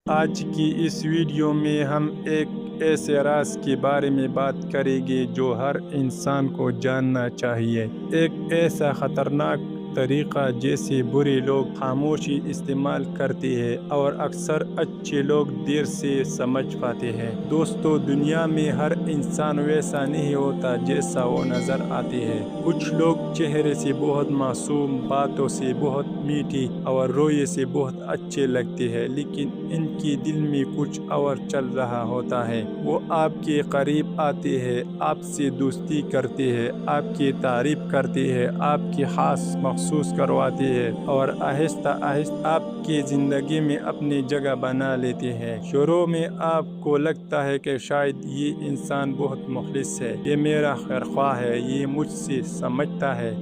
آج کی اس ویڈیو میں ہم ایک ایسے راز کے بارے میں بات کریں گے جو ہر انسان کو جاننا چاہیے۔ ایک ایسا خطرناک طریقہ جسے برے لوگ خاموشی استعمال کرتے ہیں اور اکثر اچھے لوگ دیر سے سمجھ پاتے ہیں۔ دوستو، دنیا میں ہر انسان ویسا نہیں ہوتا جیسا وہ نظر آتے ہیں۔ کچھ لوگ چہرے سے بہت معصوم، باتوں سے بہت میٹھی اور رویے سے بہت اچھے لگتے ہیں، لیکن ان کے دل میں کچھ اور چل رہا ہوتا ہے۔ وہ آپ کے قریب آتے ہیں، آپ سے دوستی کرتے ہیں، آپ کی تعریف کرتے ہیں، آپ کی خاص محسوس کرواتے ہیں اور آہستہ آہستہ آپ کی زندگی میں اپنی جگہ بنا لیتے ہیں۔ شروع میں آپ کو لگتا ہے کہ شاید یہ انسان بہت مخلص ہے، یہ میرا خیرخواہ ہے، یہ مجھ سے سمجھتا ہے،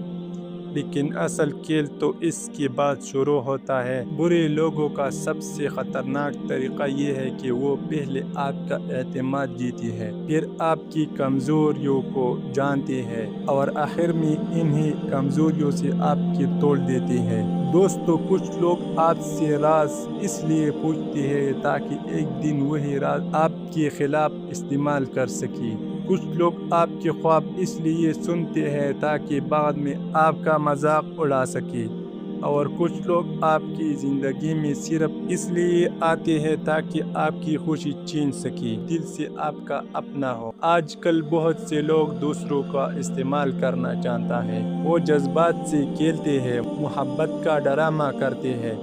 لیکن اصل کھیل تو اس کے بعد شروع ہوتا ہے۔ برے لوگوں کا سب سے خطرناک طریقہ یہ ہے کہ وہ پہلے آپ کا اعتماد جیتے ہیں، پھر آپ کی کمزوریوں کو جانتے ہیں اور آخر میں انہی کمزوریوں سے آپ کی توڑ دیتے ہیں۔ دوستو، کچھ لوگ آپ سے راز اس لیے پوچھتے ہیں تاکہ ایک دن وہی راز آپ کے خلاف استعمال کر سکیں۔ کچھ لوگ آپ کے خواب اس لیے سنتے ہیں تاکہ بعد میں آپ کا مذاق اڑا سکے، اور کچھ لوگ آپ کی زندگی میں صرف اس لیے آتے ہیں تاکہ آپ کی خوشی چھین سکے، دل سے آپ کا اپنا ہو۔ آج کل بہت سے لوگ دوسروں کا استعمال کرنا چاہتا ہے۔ وہ جذبات سے کھیلتے ہیں، محبت کا ڈرامہ کرتے ہیں،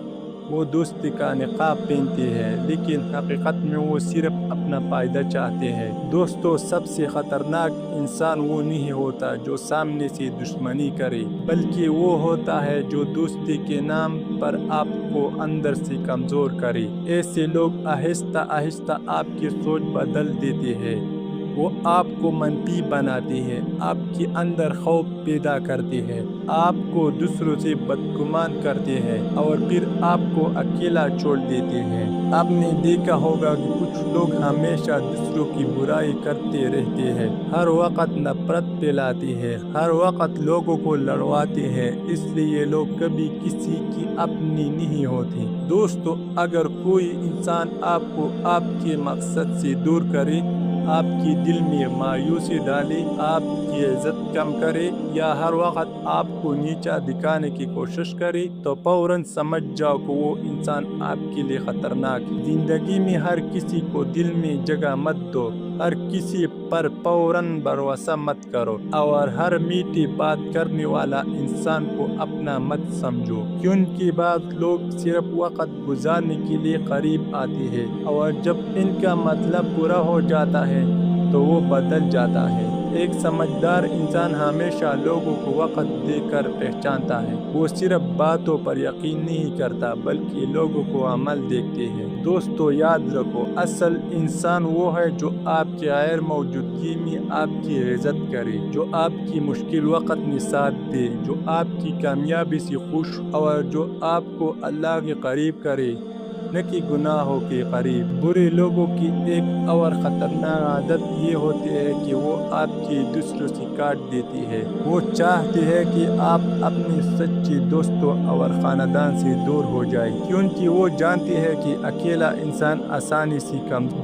وہ دوستی کا نقاب پہنتے ہیں، لیکن حقیقت میں وہ صرف اپنا فائدہ چاہتے ہیں۔ دوستو، سب سے خطرناک انسان وہ نہیں ہوتا جو سامنے سے دشمنی کرے، بلکہ وہ ہوتا ہے جو دوستی کے نام پر آپ کو اندر سے کمزور کرے۔ ایسے لوگ آہستہ آہستہ آپ کی سوچ بدل دیتے ہیں۔ وہ آپ کو منفی بناتے ہیں، آپ کے اندر خوف پیدا کرتے ہیں، آپ کو دوسروں سے بدگمان کرتے ہیں اور پھر آپ کو اکیلا چھوڑ دیتے ہیں۔ آپ نے دیکھا ہوگا کہ کچھ لوگ ہمیشہ دوسروں کی برائی کرتے رہتے ہیں، ہر وقت نفرت پھیلاتے ہیں، ہر وقت لوگوں کو لڑواتے ہیں، اس لیے لوگ کبھی کسی کی اپنی نہیں ہوتے۔ دوستو، اگر کوئی انسان آپ کو آپ کے مقصد سے دور کرے، آپ کے دل میں مایوسی ڈالے، آپ کی عزت کم کرے یا ہر وقت آپ کو نیچا دکھانے کی کوشش کرے، تو فوراً سمجھ جاؤ کہ وہ انسان آپ کے لیے خطرناک ہے۔ زندگی میں ہر کسی کو دل میں جگہ مت دو، ہر کسی پر فوراً بھروسہ مت کرو، اور ہر میٹھی بات کرنے والا انسان کو اپنا مت سمجھو، کیونکہ بعض لوگ صرف وقت گزارنے کے لیے قریب آتے ہیں اور جب ان کا مطلب پورا ہو جاتا ہے تو وہ بدل جاتا ہے۔ ایک سمجھدار انسان ہمیشہ لوگوں کو وقت دے کر پہچانتا ہے، وہ صرف باتوں پر یقین نہیں کرتا بلکہ لوگوں کو عمل دیکھتے ہیں۔ دوستو، یاد رکھو، اصل انسان وہ ہے جو آپ کی غیر موجودگی میں آپ کی عزت کرے، جو آپ کی مشکل وقت میں ساتھ دے، جو آپ کی کامیابی سے خوش اور جو آپ کو اللہ کے قریب کرے، نہ کہ گناہوں کے قریب۔ برے لوگوں کی ایک اور خطرناک عادت یہ ہوتی ہے کہ وہ آپ کی دوسروں سے کاٹ دیتی ہے۔ وہ چاہتے ہیں کہ آپ اپنے سچے دوستوں اور خاندان سے دور ہو جائیں، کیونکہ وہ جانتے ہیں کہ اکیلا انسان آسانی سے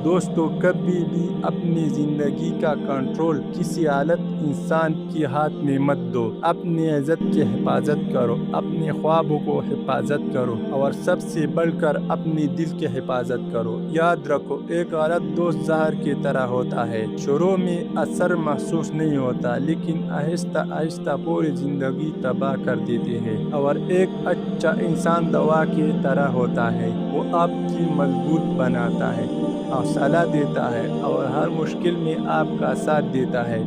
دوستو، کبھی بھی اپنی زندگی کا کنٹرول کسی غلط انسان کے ہاتھ میں مت دو۔ اپنی عزت کی حفاظت کرو، اپنے خوابوں کو حفاظت کرو اور سب سے بڑھ کر اپنی دل کی حفاظت کرو۔ یاد رکھو، ایک غلط دوست زہر کی طرح ہوتا ہے، شروع میں اثر محسوس نہیں ہوتا لیکن آہستہ آہستہ پوری زندگی تباہ کر دیتے ہیں، اور ایک اچھا انسان دوا کی طرح ہوتا ہے، وہ آپ کی مضبوط بناتا ہے، حوصلہ دیتا ہے اور ہر مشکل میں آپ کا ساتھ دیتا ہے۔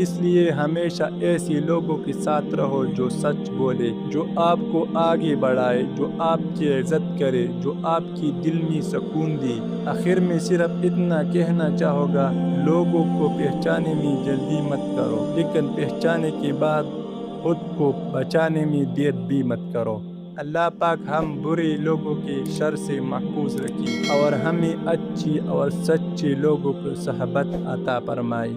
اس لیے ہمیشہ ایسے لوگوں کے ساتھ رہو جو سچ بولے، جو آپ کو آگے بڑھائے، جو آپ کی عزت کرے، جو آپ کی دل میں سکون دے۔ آخر میں صرف اتنا کہنا چاہوں گا، لوگوں کو پہچانے میں جلدی مت کرو، لیکن پہچانے کے بعد خود کو بچانے میں دیر بھی مت کرو۔ اللہ پاک ہم برے لوگوں کے شر سے محفوظ رکھے اور ہمیں اچھی اور سچے لوگوں کو صحبت عطا فرمائے۔